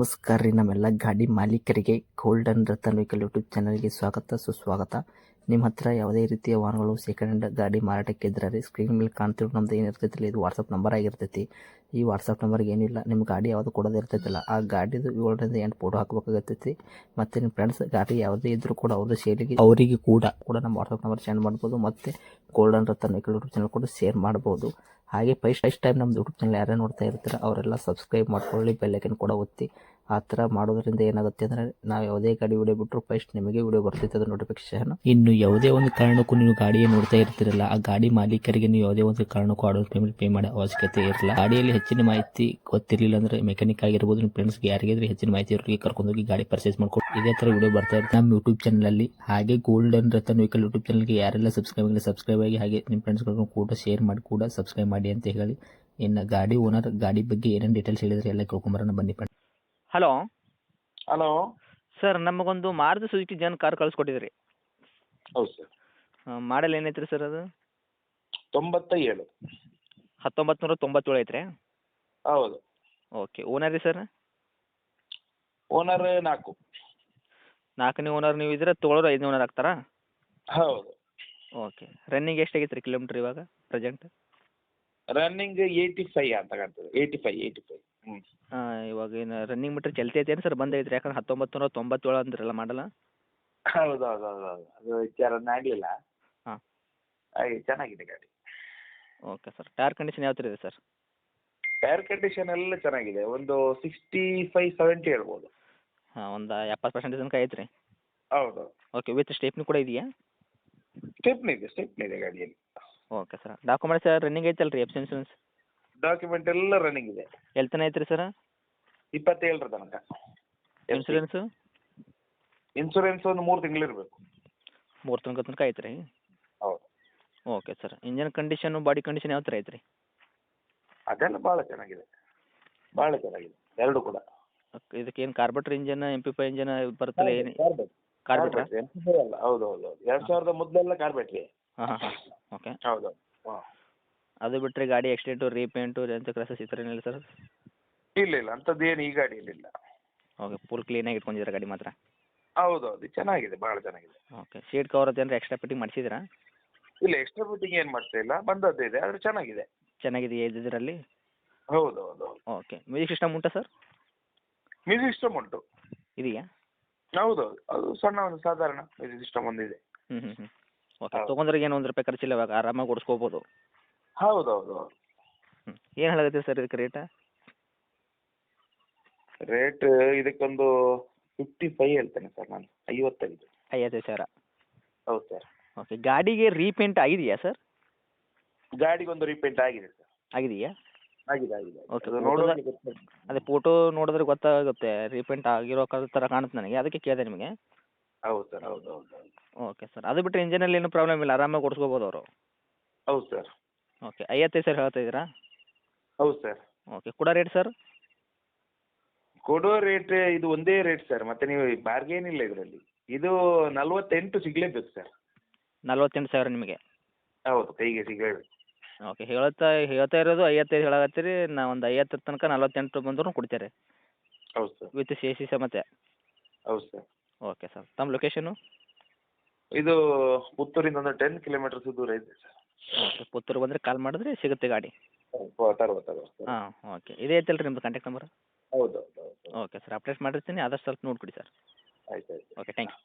ನಮಸ್ಕಾರ ರೀ ನಮ್ಮೆಲ್ಲ ಗಾಡಿ ಮಾಲೀಕರಿಗೆ ಗೋಲ್ಡನ್ ರತನ್ ವೆಹಿಕಲ್ ಯೂಟ್ಯೂಬ್ ಚಾನಲ್ಗೆ ಸ್ವಾಗತ ಸುಸ್ವಾಗತ. ನಿಮ್ಮ ಹತ್ರ ಯಾವುದೇ ರೀತಿಯ ವಾಹನಗಳು ಸೆಕೆಂಡ್ ಹ್ಯಾಂಡ್ ಗಾಡಿ ಮಾರಾಟಕ್ಕೆ ಇದ್ರೆ ರೀ ಸ್ಕ್ರೀನ್ ಮೇಲೆ ಕಾಣ್ತಿರೋ ನಮ್ದು ಏನಿರ್ತೈತಿಲ್ಲ ಇದು ವಾಟ್ಸಪ್ ನಂಬರ್ ಆಗಿರ್ತೈತಿ. ಈ ವಾಟ್ಸಪ್ ನಂಬರ್ಗೆ ಏನಿಲ್ಲ ನಿಮ್ಮ ಗಾಡಿ ಯಾವುದು ಕೊಡೋದು ಇರ್ತೈತಿಲ್ಲ ಆ ಗಾಡಿದು 7ರಿಂದ 8 ಫೋಟೋ ಹಾಕಬೇಕಾಗತ್ತೈತಿ. ಮತ್ತು ನಿಮ್ಮ ಫ್ರೆಂಡ್ಸ್ ಗಾಡಿ ಯಾವುದೇ ಇದ್ರೂ ಕೂಡ ಅವ್ರದ್ದು ಶೇರಿಗೆ ಅವರಿಗೆ ಕೂಡ ನಮ್ಮ ವಾಟ್ಸಪ್ ನಂಬರ್ ಸೆಂಡ್ ಮಾಡ್ಬೋದು. ಮತ್ತು golden Ratan vehicle YouTube channel ಕೂಡ ಶೇರ್ ಮಾಡ್ಬೋದು. ಹಾಗೆ ಫಸ್ಟ್ ಟೈಮ್ ನಮ್ಮ ಯೂಟ್ಯೂಬ್ ಚಾನಲ್ ಯಾರೇ ನೋಡ್ತಾ ಇರ್ತಾರೆ ಅವರೆಲ್ಲ ಸಬ್ಸ್ಕ್ರೈಬ್ ಮಾಡ್ಕೊಳ್ಳಿ, ಬೆಲ್ ಐಕನ್ ಕೂಡ ಒತ್ತಿ. ಆ ಥರ ಮಾಡೋದ್ರಿಂದ ಏನಾಗುತ್ತೆ ಅಂದರೆ ನಾವು ಯಾವುದೇ ಗಾಡಿ ವಿಡಿಯೋ ಬಿಟ್ಟರು ಫಸ್ಟ್ ನಿಮಗೆ ವಿಡಿಯೋ ಬರ್ತೈತೆ ಅದು ನೋಟಿಫಿಕೇಶನ್. ಇನ್ನು ಯಾವುದೇ ಒಂದು ಕಾರಣಕ್ಕೂ ನೀವು ಗಾಡಿயை ನೋಡ್ತಾ ಇರ್ತಿರಲ್ಲ ಆ ಗಾಡಿ ಮಾಲೀಕರಿಗೆ ನೀವು ಯಾವುದೇ ಒಂದು ಕಾರಣಕ್ಕೂ ಅಡ್ವಾನ್ಸ್ ಪೇಮೆಂಟ್ ಪೇ ಮಾಡೋ ಅವಶ್ಯಕತೆ ಇರಲ್ಲ. ಗಾಡಿಯಲ್ಲಿ ಹೆಚ್ಚಿನ ಮಾಹಿತಿ ಗೊತ್ತಿರಲಿಲ್ಲ ಅಂದರೆ ಮೆಕ್ಯಾನಿಕ್ ಆಗಿರ್ಬೋದು, ನಿಮ್ಮ ಫ್ರೆಂಡ್ಸ್ಗೆ ಯಾರಿಗಾದ್ರೆ ಹೆಚ್ಚಿನ ಮಾಹಿತಿ ಇರೋರಿಗೆ ಕರ್ಕೊಂಡೋಗಿ ಗಾಡಿ ಪರ್ಚೇಸ್ ಮಾಡ್ಕೊಂಡು ಇದೇ ಥರ ವಿಡಿಯೋ ಬರ್ತಾ ಇರುತ್ತೆ ನಮ್ಮ ಯೂಟ್ಯೂಬ್ ಚಾನಲಲ್ಲಿ. ಹಾಗೆ ಗೋಲ್ಡನ್ ರತನ್ ವೆಹಿಕಲ್ ಯೂಟ್ಯೂಬ್ ಚಾನಲ್ಗೆ ಯಾರೆಲ್ಲ ಸಬ್ಸ್ಕ್ರೈಬ್ ಆಗಿ ಹಾಗೆ ನಿಮ್ಮ ಫ್ರೆಂಡ್ಸ್ಗಳನ್ನು ಕೂಡ ಶೇರ್ ಮಾಡಿ ಕೂಡ ಸಬ್ಸ್ಕ್ರೈಬ್ ಮಾಡಿ ಅಂತ ಹೇಳಿ. ಇನ್ನು ಗಾಡಿ ಓನರ್ ಗಾಡಿ ಬಗ್ಗೆ ಏನೇನು ಡೀಟೇಲ್ಸ್ ಹೇಳಿದ್ರೆ ಎಲ್ಲ ಕೇಳ್ಕೊಂಬರೋಣ ಬನ್ನಿ. ಹಲೋ ಹಲೋ ಸರ್, ನಮಗೊಂದು ಮಾರುತಿ ಸುಜುಕಿ ಜನ್ ಕಾರ್ ಕಳಿಸ್ಕೊಟ್ಟಿದ್ರಿ. ಹೌದು ಸರ್. ಮಾಡಲ್ ಏನೈತ್ರಿ ಸರ್ ಅದು? 97. 1997 ಐತ್ರಿ. ಹೌದು. ಓಕೆ. ಓನರ್ ರೀ ಸರ್? ಓನರ್ 4. 4ನೇ ಓನರ್ ನೀವು ಇದ್ರೆ ತೊಗೊಳೋರು 5ನೇ ಓನರ್ ಆಗ್ತಾರಾ? ಹೌದು. ಓಕೆ. ರನ್ನಿಂಗ್ ಎಷ್ಟಾಗೈತೆ ರೀ ಕಿಲೋಮೀಟ್ರ್ ಇವಾಗ ಪ್ರೆಸೆಂಟ್? ರನ್ನಿಂಗ್ 85 ಅಂತ ಕಾಣ್ತದೆ. 85. ಇವಾಗ ಏನು ರನ್ನಿಂಗ್ ಮೀಟ್ರ್ ಚಲ್ತಿ ಐತೇನು ಸರ್? ಬಂದೈತ್ರಿ? ಯಾಕಂದ್ರೆ 1997 ಅಂದ್ರಲ್ಲ ಮಾಡಲ್ಲ. ಹೌದು. ಅದು ವಿಚಾರ ಆಗಲಿಲ್ಲ. ಹಾಂ. ಹಾಗೆ ಚೆನ್ನಾಗಿದೆ ಗಾಡಿ. Okay sir. ಟೈರ್ ಕಂಡೀಷನ್ ಯಾವ ಥರ ಇದೆ ಸರ್? ಟೈರ್ ಕಂಡೀಷನ್ ಎಲ್ಲ ಚೆನ್ನಾಗಿದೆ. ಒಂದು 65-70 ಹೇಳ್ಬೋದು. ಹಾಂ, ಒಂದು 70% ತನಕ ಐತ್ರಿ. ಹೌದು. ಓಕೆ. ವಿತ್ ಸ್ಟೇಪ್ನಿ ಕೂಡ ಇದೆಯಾ? ಸ್ಟೆಪ್ನಿ ಇದೆ ಗಾಡಿಯಲ್ಲಿ. Okay sir. ಡಾಕ್ಯುಮೆಂಟ್ಸ್ ರನ್ನಿಂಗ್ ಐತಲ್ಲ ರೀ? ಎಫ್ ಇನ್ಸೂರೆನ್ಸ್ ಡಾಕ್ಯುಮೆಂಟ್ ಎಲ್ಲ ರನ್ನಿಂಗ್ ಇದೆ. ಎಲ್ಲಿ ತನಕ ಐತ್ರಿ ಸರ್? 27 ತನಕ. ಇನ್ಸೂರೆನ್ಸು? ಇನ್ಸೂರೆನ್ಸ್ ಒಂದು 3 ತಿಂಗಳಿರಬೇಕು. 3 ತಿಂಗಳ ತನಕ ಐತ್ರಿ? ಹೌದು. Okay sir. Engine condition body condition ಯಾವ ಥರ ಐತ್ರಿ? ಅದೆಲ್ಲ ಭಾಳ ಚೆನ್ನಾಗಿದೆ. ಎರಡು ಕೂಡ. ಓಕೆ. ಇದಕ್ಕೇನು ಕಾರ್ಬೋರೇಟರ್ ಇಂಜನ್, MP5 ಇಂಜನ್ ಬರುತ್ತಲ್ಲ ಏನು? ಕಾರ್ಬೋರೇಟ್ರಾ? ಹೌದು. 2000 ಮೊದಲೆಲ್ಲ ಕಾರ್ಬೇಟ್ರಿ. ಹಾಂ. ಓಕೆ. ಹೌದು. ಹಾಂ. ಅದು ಬಿಟ್ಟರೆ ಗಾಡಿ ಆಕ್ಸಿಡೆಂಟು, ರೀಪೇಂಟು, ಡೆಂತ್ ಕ್ರಾಸಸ್ ಈ ಥರ ಏನಿಲ್ಲ ಸರ್? ಇಲ್ಲ ಅಂಥದ್ದು ಏನು ಈ ಗಾಡಿಯಲ್ಲಿ ಇಲ್ಲ. ಓಕೆ. ಫುಲ್ ಕ್ಲೀನಾಗಿ ಇಟ್ಕೊಂಡಿದ್ದೀರಾ ಗಾಡಿ ಮಾತ್ರ? ಹೌದು. ಚೆನ್ನಾಗಿದೆ, ಭಾಳ ಚೆನ್ನಾಗಿದೆ. ಓಕೆ. ಸೀಟ್ ಕವರ್ ಅದೇನಾರು ಎಕ್ಸ್ಟ್ರಾ ಫಿಟ್ಟಿಂಗ್ ಮಾಡಿಸಿದ್ರಾ? ಇಲ್ಲ, ಎಕ್ಸ್ಟ್ರಾ ಫಿಟ್ಟಿಂಗ್ ಏನು ಮಾಡ್ತಿಲ್ಲ, ಬಂದದ್ದೇ ಇದೆ, ಆದರೆ ಚೆನ್ನಾಗಿದೆ. ಚೆನ್ನಾಗಿದೆಯಾ ಇದರಲ್ಲಿ? ಹೌದು. ಓಕೆ. ಮ್ಯೂಸಿಕ್ ಸಿಸ್ಟಮ್ ಉಂಟಾ ಸರ್? ಮ್ಯೂಸಿಕ್ ಸಿಸ್ಟಮ್ ಉಂಟು. ಇದೆಯಾ? ಹೌದು. ಅದು ಸಣ್ಣ ಒಂದು ಸಾಧಾರಣ ಮ್ಯೂಸಿಕ್ ಸಿಸ್ಟಮ್ ಒಂದಿದೆ. ಹ್ಞೂ. ಓಕೆ. ತೊಗೊಂಡ್ರಿಗೆ ಏನು 1 ರೂಪಾಯಿ ಖರ್ಚಿಲ್ಲ, ಇವಾಗ ಆರಾಮಾಗಿ ಓಡಿಸ್ಕೋಬೋದು. ಹೌದು. ಏನು ಹೇಳಾಕತ್ತೀರಿ ಸರ್ ಇದಕ್ಕೆ ರೇಟ? ರೇಟ್ ಇದಕ್ಕೊಂದು 55 ಹೇಳ್ತೇನೆ ಸರ್ ನಾನು. 55. 55,000. ಹೌದು ಸರ್. ಓಕೆ. ಗಾಡಿಗೆ ರೀಪೇಂಟ್ ಆಗಿದೆಯಾ ಸರ್? ಗಾಡಿಗೊಂದು ರೀಪೇಂಟ್ ಆಗಿದೆ ಸರ್. ಆಗಿದೆಯಾ? ಆಗಿದೆ. ಓಕೆ. ಅದು ನೋಡೋಕೆ ಗೊತ್ತಾಗ್ತದೆ. ಅದೇ ಫೋಟೋ ನೋಡಿದ್ರೆ ಗೊತ್ತಾಗುತ್ತೆ, ರೀಪೇಂಟ್ ಆಗಿರೋ ಥರ ಕಾಣುತ್ತೆ ನನಗೆ, ಅದಕ್ಕೆ ಕೇಳಿದೆ ನಿಮಗೆ. ಹೌದು ಸರ್. ಹೌದು. Okay sir. ಅದು ಬಿಟ್ಟರೆ ಇಂಜನಲ್ಲಿ ಏನು ಪ್ರಾಬ್ಲಮ್ ಇಲ್ಲ, ಆರಾಮಾಗಿ ಓಡಿಸ್ಕೋಬೋದು ಅವರು? ಹೌದು ಸರ್. ಓಕೆ. 55,000 ಹೇಳ್ತಾ ಇದ್ದೀರಾ? ಹೌದು ಸರ್. ಓಕೆ. ಕೊಡೋ ರೇಟ್ ಸರ್? ಕೊಡೋ ರೇಟ್ ಇದು ಒಂದೇ ರೇಟ್ ಸರ್, ಮತ್ತೆ ನೀವು ಬಾರ್ಗೇನ್ ಇಲ್ಲ ಇದರಲ್ಲಿ. ಇದು 48 ಸಿಗಲೇಬೇಕು ಸರ್. 48,000 ನಿಮಗೆ? ಹೌದು, ಕೈಗೆ ಸಿಗಲೇಬೇಕು. ಓಕೆ. ಹೇಳ್ತಾ ಇರೋದು 55 ಹೇಳಾಕತ್ತೀರಿ, ನಾ ಒಂದು 50 ತನಕ 48 ಬಂದರೂ ಕೊಡ್ತೀರಿ? ಹೌದು ಸರ್. ವಿತ್ CC ಸಮೇತ? ಹೌದು ಸರ್. Okay sir. ತಮ್ಮ ಲೊಕೇಶನು? ಇದು ಪುತ್ತೂರಿಂದ ಒಂದು 10 ಕಿಲೋಮೀಟರ್ಸ್ ದೂರ ಇದೆ ಸರ್. ಓಕೆ. ಪುತ್ತೂರು ಬಂದರೆ ಕಾಲ್ ಮಾಡಿದ್ರೆ ಸಿಗುತ್ತೆ ಗಾಡಿ? ತರುವ. ಹಾಂ. ಓಕೆ. ಇದೇ ಐತಲ್ಲ ರೀ ನಿಮ್ಮದು ಕಾಂಟ್ಯಾಕ್ಟ್ ನಂಬರ್? ಹೌದು. Okay sir. ಅಪ್ಡೇಟ್ ಮಾಡಿರ್ತೀನಿ, ಆದಷ್ಟು ಸ್ವಲ್ಪ ನೋಡಿಕೊಡಿ ಸರ್. ಆಯ್ತು. ಓಕೆ. Thank you.